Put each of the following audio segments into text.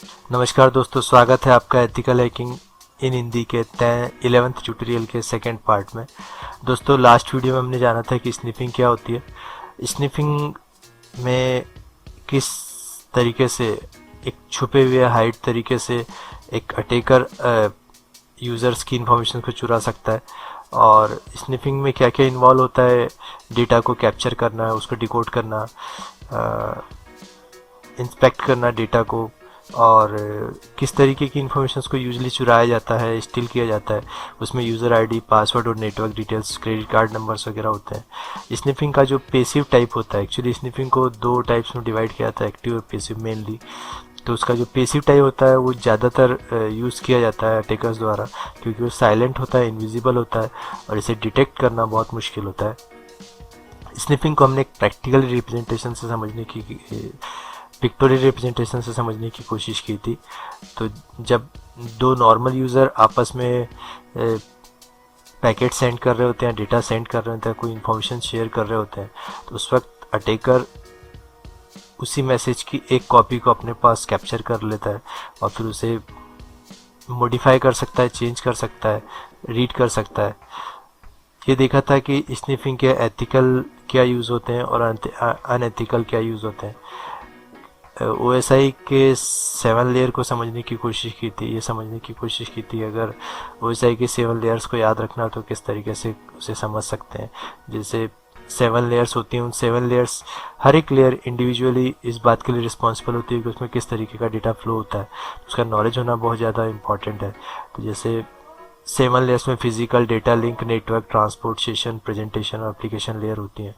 नमस्कार दोस्तों, स्वागत है आपका एथिकल हैकिंग इन हिंदी के 11th ट्यूटोरियल के सेकंड पार्ट में। दोस्तों, लास्ट वीडियो में हमने जाना था कि स्निफिंग क्या होती है। स्निफिंग में किस तरीके से एक छुपे हुए हाइड तरीके से एक अटैकर यूज़र्स की इंफॉर्मेशन को चुरा सकता है, और स्निफिंग में क्या क्या इन्वॉल्व होता है। डेटा को कैप्चर करना, उसको डिकोड करना, इंस्पेक्ट करना डेटा को, और किस तरीके की इन्फॉर्मेशन को यूजली चुराया जाता है, स्टील किया जाता है। उसमें यूज़र आईडी, पासवर्ड और network details, credit card numbers वगैरह होते हैं। स्निफिंग का जो पेसिव टाइप होता है, एक्चुअली स्निफिंग को दो टाइप्स में डिवाइड किया जाता है, एक्टिव और पेसिव मेनली। तो उसका जो पेसिव टाइप होता है वो ज़्यादातर यूज़ किया जाता है अटैकर्स द्वारा, क्योंकि वो साइलेंट होता है, इनविजिबल होता है, और इसे डिटेक्ट करना बहुत मुश्किल होता है। स्निफिंग को हमने एक प्रैक्टिकल रिप्रेजेंटेशन से समझने की पिक्टोरियल रिप्रेजेंटेशन से समझने की कोशिश की थी। तो जब दो नॉर्मल यूज़र आपस में पैकेट सेंड कर रहे होते हैं, डेटा सेंड कर रहे होते हैं, कोई इन्फॉर्मेशन शेयर कर रहे होते हैं, तो उस वक्त अटैकर उसी मैसेज की एक कॉपी को अपने पास कैप्चर कर लेता है और फिर उसे मॉडिफाई कर सकता है, चेंज कर सकता है, रीड कर सकता है। ये देखा था कि स्निफिंग के एथिकल क्या यूज़ होते हैं और अनएथिकल क्या यूज़ होते हैं। OSI के 7 लेयर को समझने की कोशिश की थी, ये समझने की कोशिश की थी अगर OSI के 7 लेयर्स को याद रखना तो किस तरीके से उसे समझ सकते हैं। जैसे 7 लेयर्स होती हैं, उन 7 लेयर्स हर एक लेयर इंडिविजुअली इस बात के लिए रिस्पॉन्सिबल होती है कि उसमें किस तरीके का डेटा फ्लो होता है। उसका नॉलेज होना बहुत ज़्यादा इंपॉर्टेंट है। तो जैसे 7 लेयर्स में physical, data link, network, transport, session, presentation और एप्लीकेशन लेयर होती हैं।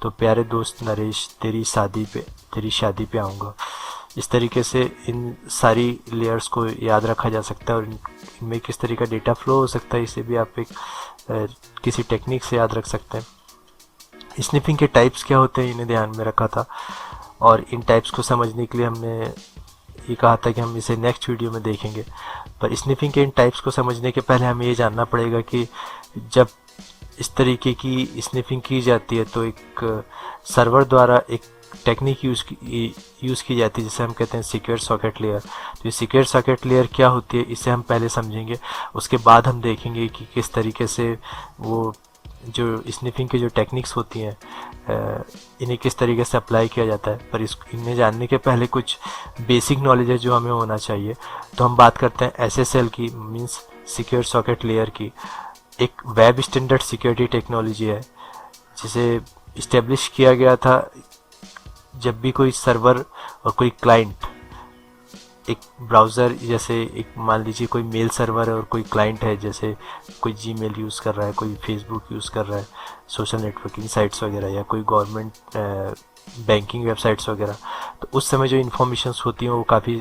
तो प्यारे दोस्त नरेश, तेरी शादी पे आऊँगा, इस तरीके से इन सारी लेयर्स को याद रखा जा सकता है, और इनमें किस तरीके का डेटा फ्लो हो सकता है इसे भी आप एक किसी टेक्निक से याद रख सकते हैं। स्निफिंग के टाइप्स क्या होते हैं इन्हें ध्यान में रखा था, और इन टाइप्स को समझने के लिए हमने ये कहा था कि हम इसे नेक्स्ट वीडियो में देखेंगे। पर स्निफिंग के इन टाइप्स को समझने के पहले हमें ये जानना पड़ेगा कि जब इस तरीके की स्निफिंग की जाती है तो एक सर्वर द्वारा एक टेक्निक यूज़ की जाती है जिसे हम कहते हैं सिक्योर सॉकेट लेयर। तो ये सिक्योर सॉकेट लेयर क्या होती है इसे हम पहले समझेंगे, उसके बाद हम देखेंगे कि किस तरीके से वो जो स्निफिंग की जो टेक्निक्स होती हैं इन्हें किस तरीके से अप्लाई किया जाता है। पर इन्हें जानने के पहले कुछ बेसिक नॉलेज है जो हमें होना चाहिए। तो हम बात करते हैं SSL की, मींस सिक्योर सॉकेट लेयर की। एक वेब स्टैंडर्ड सिक्योरिटी टेक्नोलॉजी है जिसे इस्टेब्लिश किया गया था जब भी कोई सर्वर और कोई क्लाइंट, एक ब्राउज़र, जैसे एक मान लीजिए कोई मेल सर्वर है और कोई क्लाइंट है, जैसे कोई जीमेल यूज़ कर रहा है, कोई फेसबुक यूज़ कर रहा है, सोशल नेटवर्किंग साइट्स वगैरह, या कोई गवर्नमेंट बैंकिंग वेबसाइट्स वगैरह। तो उस समय जो इन्फॉर्मेशंस होती हैं वो काफ़ी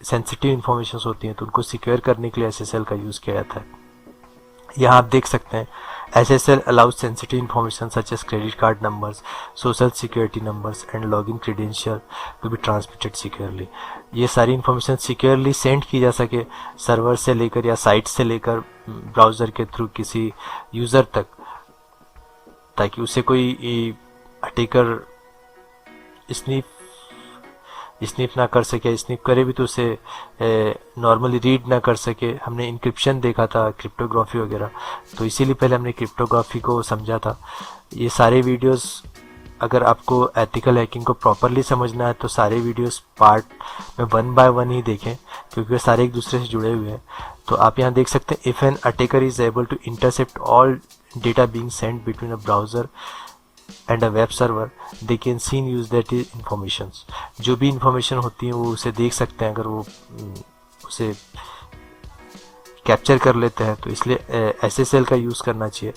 सेंसिटिव इन्फॉर्मेशंस होती हैं, तो उनको सिक्योर करने के लिए SSL का यूज़ किया जाता है। यहाँ आप देख सकते हैं SSL allows sensitive information such as credit card numbers, social security numbers and login credential to be transmitted securely। ये सारी इन्फॉर्मेशन सिक्योरली सेंड की जा सके सर्वर से लेकर या साइट से लेकर ब्राउज़र के थ्रू किसी यूज़र तक, ताकि उसे कोई अटैकर स्निप ना कर सके, स्निप करे भी तो उसे नॉर्मली रीड ना कर सके। हमने इंक्रिप्शन देखा था, क्रिप्टोग्राफी वगैरह, तो इसीलिए पहले हमने क्रिप्टोग्राफी को समझा था। ये सारे वीडियोस अगर आपको एथिकल हैकिंग को प्रॉपरली समझना है तो सारे वीडियोस पार्ट में 1 by 1 ही देखें, क्योंकि वे सारे एक दूसरे से जुड़े हुए हैं। तो आप यहाँ देख सकते हैं, if an attacker is able to intercept all data being sent between a browser and a web server, they can seen use that is informations. जो भी इंफॉर्मेशन होती है वो उसे देख सकते हैं अगर वो उसे कैप्चर कर लेते हैं। तो इसलिए SSL का यूज़ करना चाहिए।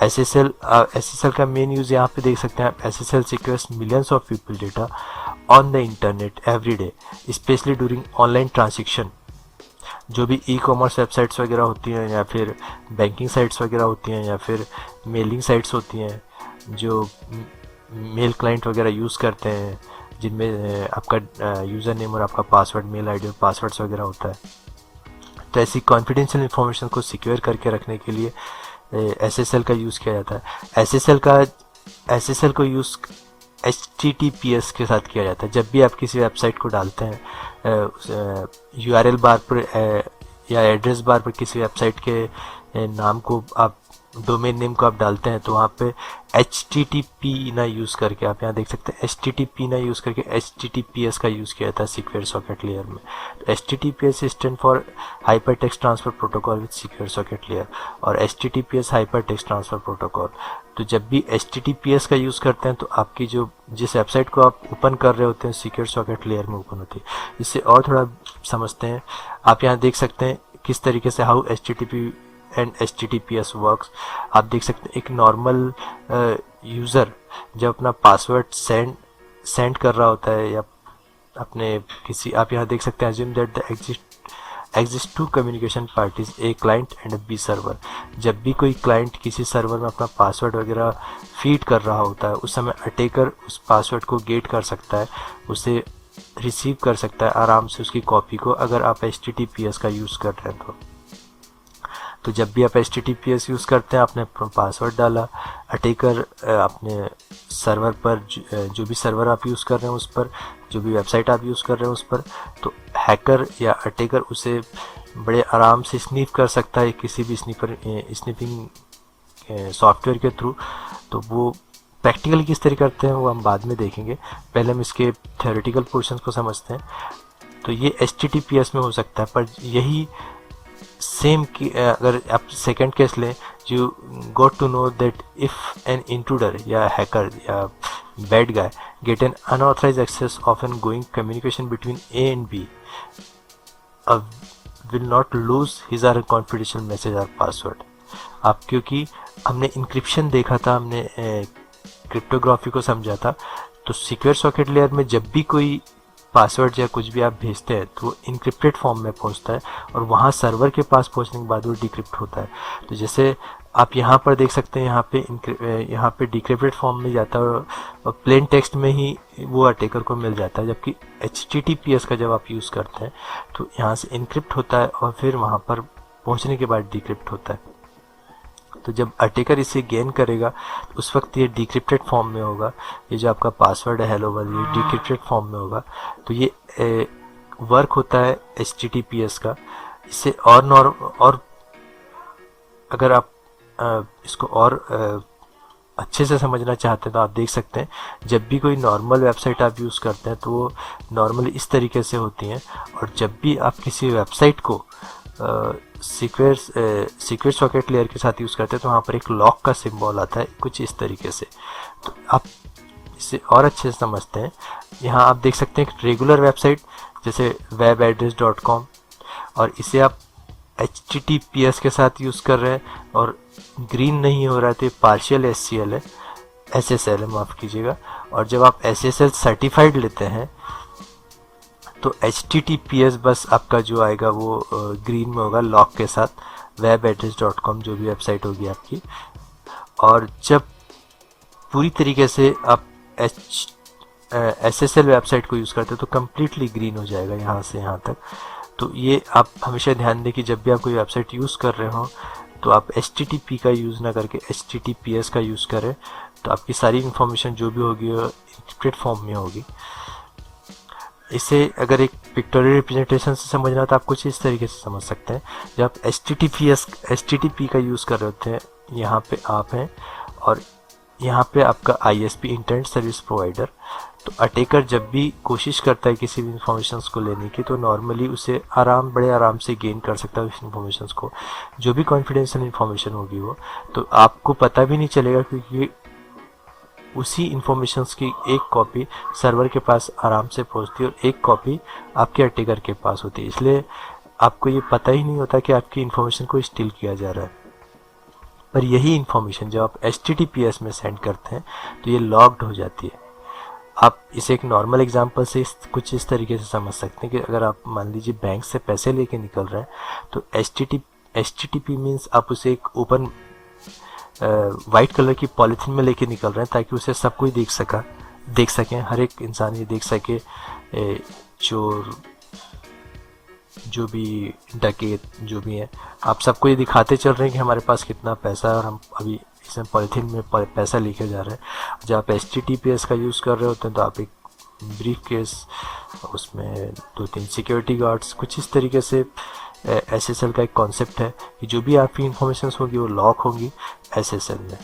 SSL का मेन यूज़ यहाँ पे देख सकते हैं आप। SSL secures millions of people data on the internet every day, specially during online transaction. जो भी ई-कॉमर्स वेबसाइट्स वगैरह होती हैं, या फिर बैंकिंग साइट्स वगैरह होती हैं, या फिर मेलिंग साइट्स होती हैं जो मेल क्लाइंट वगैरह यूज़ करते हैं, जिनमें आपका यूज़र नेम और आपका पासवर्ड, मेल आईडी और पासवर्ड्स वगैरह होता है। तो ऐसी कॉन्फिडेंशियल इन्फॉर्मेशन को सिक्योर करके रखने के लिए SSL का यूज़ किया जाता है। SSL को यूज़ HTTPS के साथ किया जाता है। जब भी आप किसी वेबसाइट को डालते हैं URL बार पर या एड्रेस बार पर किसी वेबसाइट के नाम को आप डोमेन नेम को आप डालते हैं, तो वहाँ पे HTTP ना यूज़ करके, आप यहाँ देख सकते हैं HTTP ना यूज़ करके HTTPS का यूज़ किया जाता है सिक्योर सॉकेट लेयर में। तो HTTPS stand for hyper text transfer protocol with secure socket layer, और HTTPS hyper text transfer protocol. तो जब भी HTTPS का यूज़ करते हैं तो आपकी जो जिस वेबसाइट को आप ओपन कर रहे होते हैं सिक्योर सॉकेट लेयर में ओपन होती है। इससे और थोड़ा समझते हैं, आप यहाँ देख सकते हैं किस तरीके से how HTTP and HTTPS works. आप देख सकते हैं एक नॉर्मल यूज़र जब अपना पासवर्ड सेंड कर रहा होता है या अपने किसी, आप यहाँ देख सकते हैं assume that the exist two communication parties, A client and B server. जब भी कोई क्लाइंट किसी सर्वर में अपना पासवर्ड वगैरह फीड कर रहा होता है, उस समय अटैकर उस पासवर्ड को गेट कर सकता है, उसे रिसीव कर सकता है आराम से उसकी कॉपी को, अगर आप HTTPS का यूज़ कर रहे हैं तो जब भी आप HTTPS यूज़ करते हैं, आपने पासवर्ड डाला, अटैकर अपने सर्वर पर जो भी सर्वर आप यूज़ कर रहे हैं उस पर, जो भी वेबसाइट आप यूज़ कर रहे हैं उस पर, तो हैकर या अटैकर उसे बड़े आराम से स्नीफ कर सकता है किसी भी स्नीपिंग सॉफ्टवेयर के थ्रू। तो वो प्रैक्टिकली किस तरह करते हैं वो हम बाद में देखेंगे, पहले हम इसके थ्योरेटिकल पोर्शन को समझते हैं। तो ये HTTPS में हो सकता है, पर यही सेम की अगर आप सेकंड केस लें, you got to know that if an intruder या हैकर या bad guy get an unauthorize access of an going communication between A and B will not lose his or confidential message और password. आप क्योंकि हमने encryption देखा था, हमने cryptography को समझा था, तो सिक्योर सॉकेट लेयर में जब भी कोई पासवर्ड या कुछ भी आप भेजते हैं तो वो इनक्रिप्टेड फॉर्म में पहुंचता है और वहाँ सर्वर के पास पहुंचने के बाद वो डिक्रिप्ट होता है। तो जैसे आप यहाँ पर देख सकते हैं, यहाँ पे डिक्रिप्टेड फॉर्म में जाता है और प्लेन टेक्स्ट में ही वो अटैकर को मिल जाता है, जबकि HTTPS का जब आप यूज़ करते हैं तो यहाँ से इनक्रिप्ट होता है और फिर वहाँ पर पहुँचने के बाद डिक्रिप्ट होता है। तो जब अटैकर इसे गेन करेगा तो उस वक्त ये डिक्रिप्टेड फॉर्म में होगा, ये जो आपका पासवर्ड है हेलो वर्ल्ड, ये डिक्रिप्टेड फॉर्म में होगा। तो ये वर्क होता है HTTPS का। इससे और अगर आप इसको और अच्छे से समझना चाहते हैं तो आप देख सकते हैं, जब भी कोई नॉर्मल वेबसाइट आप यूज़ करते हैं तो वो नॉर्मली इस तरीके से होती हैं, और जब भी आप किसी वेबसाइट को सिक्योर सॉकेट लेयर के साथ यूज़ करते हैं तो वहाँ पर एक लॉक का सिंबल आता है कुछ इस तरीके से। तो आप इसे और अच्छे से समझते हैं, यहाँ आप देख सकते हैं एक रेगुलर वेबसाइट जैसे webaddress.com, और इसे आप HTTPS के साथ यूज़ कर रहे हैं और ग्रीन नहीं हो रहा है तो ये पार्शियल SSL है, SSL है, माफ़ कीजिएगा। और जब आप SSL सर्टिफाइड लेते हैं तो HTTPS बस आपका जो आएगा वो ग्रीन में होगा लॉक के साथ, webaddress.com जो भी वेबसाइट होगी आपकी। और जब पूरी तरीके से आप SSL वेबसाइट को यूज़ करते हैं तो कम्प्लीटली ग्रीन हो जाएगा यहाँ से यहाँ तक। तो ये आप हमेशा ध्यान दें कि जब भी आप कोई वेबसाइट यूज़ कर रहे हो तो आप HTTP का यूज़ ना करके HTTPS का यूज़ करें, तो आपकी सारी इन्फॉर्मेशन जो भी होगी वो इंक्रिप्टेड फॉर्म में होगी। इसे अगर एक पिक्टोरियल रिप्रेजेंटेशन से समझना हो तो आप कुछ इस तरीके से समझ सकते हैं। जब आप HTTP का यूज़ कर रहे होते हैं, यहाँ पे आप हैं और यहाँ पे आपका ISP इंटरनेट सर्विस प्रोवाइडर। तो अटैकर जब भी कोशिश करता है किसी भी इंफॉर्मेशंस को लेने की तो नॉर्मली उसे बड़े आराम से गेन कर सकता है उस इंफॉर्मेशंस को, जो भी कॉन्फिडेंशियल इंफॉर्मेशन होगी वो, तो आपको पता भी नहीं चलेगा, क्योंकि उसी इंफॉर्मेशंस की एक कॉपी सर्वर के पास आराम से पहुंचती है और एक कॉपी आपके अटैकर के पास होती है। इसलिए आपको ये पता ही नहीं होता कि आपकी इंफॉर्मेशन को स्टील किया जा रहा है। पर यही इंफॉर्मेशन जब आप HTTPS में सेंड करते हैं तो ये लॉग्ड हो जाती है। आप इसे एक नॉर्मल एग्जांपल से कुछ इस तरीके से समझ सकते हैं कि अगर आप मान लीजिए बैंक से पैसे लेके निकल रहे हैं तो HTTP मीन्स आप उसे एक ओपन वाइट कलर की पॉलीथीन में लेके निकल रहे हैं ताकि उसे सब कोई देख सकें, हर एक इंसान ये देख सके, चोर जो भी डकैत जो भी है, आप सबको ये दिखाते चल रहे हैं कि हमारे पास कितना पैसा है और हम अभी जिसमें पॉलीथीन में पैसा लेके जा रहे हैं। जब आप HTTPS का यूज़ कर रहे होते हैं तो आप एक ब्रीफ केस, उसमें 2-3 सिक्योरिटी गार्ड्स, कुछ इस तरीके से SSL का एक कॉन्सेप्ट है कि जो भी आपकी इंफॉर्मेशन होगी वो लॉक होंगी SSL में।